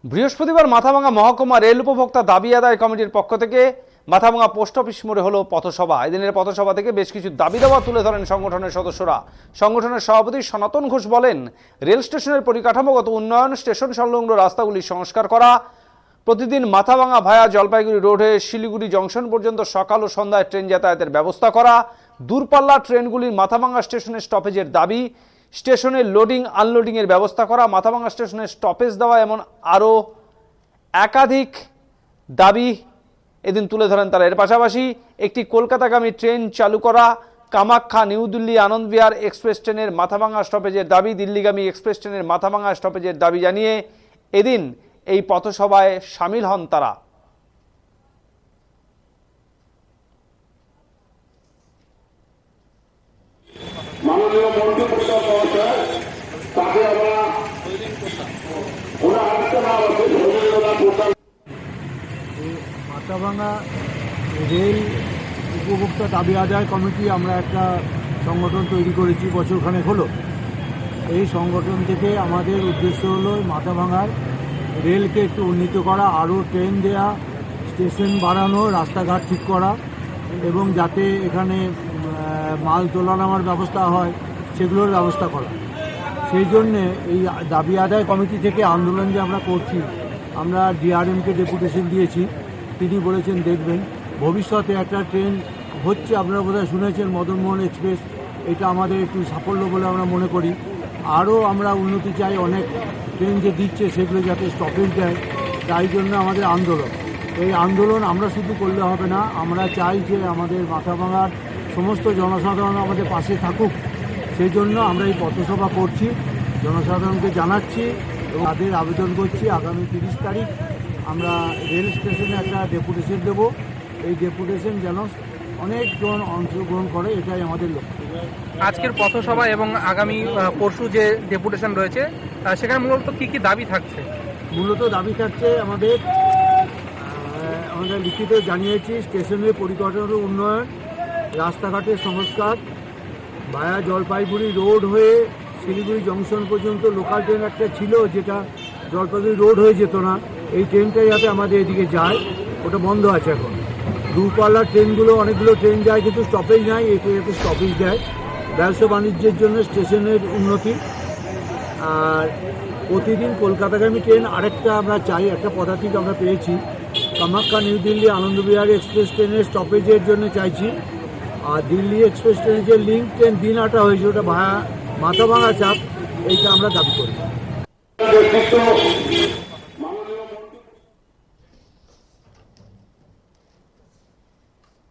বৃহস্পতিবার মাথাভাঙা মহকুমা রেল উপভোক্তা দাবি আদায় কমিটির পক্ষ থেকে মাথাভাঙা পোস্ট অফিস মোড়ে হলো পথসভা। এদিনের পথসভা থেকে বেশ কিছু দাবি দাওয়া তুলে ধরেন সংগঠনের সদস্যরা। সংগঠনের সভাপতি সনাতন ঘোষ বলেন, রেল স্টেশনের পরিকাঠামোগত উন্নয়ন, স্টেশন সংলগ্ন রাস্তাগুলি সংস্কার করা, প্রতিদিন মাথাভাঙা ভায়া জলপাইগুড়ি রোড হয়ে শিলিগুড়ি জংশন পর্যন্ত সকাল ও সন্ধ্যায় ট্রেন যাতায়াতের ব্যবস্থা করা, দূরপাল্লার ট্রেনগুলির মাথাভাঙা স্টেশনের স্টপেজের দাবি, স্টেশনের লোডিং আনলোডিংয়ের ব্যবস্থা করা, মাথাভাঙা স্টেশনে স্টপেজ দেওয়া, এমন আরও একাধিক দাবি এদিন তুলে ধরেন তারা। এর পাশাপাশি একটি কলকাতাগামী ট্রেন চালু করা, কামাখ্যা নিউ দিল্লি আনন্দ বিহার এক্সপ্রেস ট্রেনের মাথাভাঙা স্টপেজের দাবি, দিল্লিগামী এক্সপ্রেস ট্রেনের মাথাভাঙা স্টপেজের দাবি জানিয়ে এদিন এই পথসভায় সামিল হন তারা। মাননীয় মন্ত্রী পরিষদ মহাশয় তাকে আমরা মাথাভাঙা রেল উপভোক্তা দাবি আদায় কমিটি আমরা একটা সংগঠন তৈরি করেছি, বছরখানেক হলো। এই সংগঠন থেকে আমাদের উদ্দেশ্য হলো মাথাভাঙার রেলকে একটু উন্নীত করা, আরও ট্রেন দেওয়া, স্টেশন বাড়ানো, রাস্তাঘাট ঠিক করা এবং যাতে এখানে মাল তোলা নামার ব্যবস্থা হয় সেগুলোর ব্যবস্থা করা। সেই জন্যে এই দাবি আদায় কমিটি থেকে আন্দোলন যে আমরা করছি, আমরা ডিআরএমকে ডেপুটেশন দিয়েছি। তিনি বলেছেন দেখবেন ভবিষ্যতে একটা ট্রেন হচ্ছে, আপনারা বোধহয় শুনেছেন মদনমোহন এক্সপ্রেস, এটা আমাদের একটু সাফল্য বলে আমরা মনে করি। আরও আমরা উন্নতি চাই, অনেক ট্রেন যে দিচ্ছে সেগুলো যাতে স্টপেজ দেয়, তাই জন্য আমাদের আন্দোলন। এই আন্দোলন আমরা শুধু করলে হবে না, আমরা চাই যে আমাদের মাথাভাঙার সমস্ত জনসাধারণ আমাদের পাশে থাকুক। সেই জন্য আমরা এই পথসভা করছি, জনসাধারণকে জানাচ্ছি এবং তাদের আবেদন করছি আগামী 30 তারিখ আমরা রেল স্টেশনে একটা ডেপুটেশন দেব। এই ডেপুটেশন যেন অনেকজন অংশগ্রহণ করে, এটাই আমাদের লক্ষ্য। আজকের পথসভা এবং আগামী পরশু যে ডেপুটেশন রয়েছে সেখানে মূলত কী কী দাবি থাকছে? মূলত দাবি থাকছে আমরা লিখিত জানিয়েছি স্টেশনের পরিকাঠামোর উন্নয়ন, রাস্তাঘাটের সংস্কার, ভায়া জলপাইগুড়ি রোড হয়ে শিলিগুড়ি জংশন পর্যন্ত লোকাল ট্রেন একটা ছিল যেটা জলপাইগুড়ি রোড হয়ে যেত না, এই ট্রেনটা যাতে আমাদের এদিকে যায়, ওটা বন্ধ আছে এখন। দূরপাল্লার ট্রেনগুলো অনেকগুলো ট্রেন যায় কিন্তু স্টপেজ নাই, এটা যাতে স্টপেজ দেয়। ব্যবসা বাণিজ্যের জন্য স্টেশনের উন্নতি, আর প্রতিদিন কলকাতাগামী ট্রেন আরেকটা আমরা চাই, একটা পদাতিক আমরা পেয়েছি, কামাখ্যা নিউ দিল্লি আনন্দ বিহার এক্সপ্রেস ট্রেনের স্টপেজের জন্য চাইছি। আর দিল্লি এক্সপ্রেস ট্রেনের যে লিঙ্ক ট্রেন দিনহাটা হয়েছে ওটা মাথাভাঙা চাপ, এইটা আমরা দাবি করি।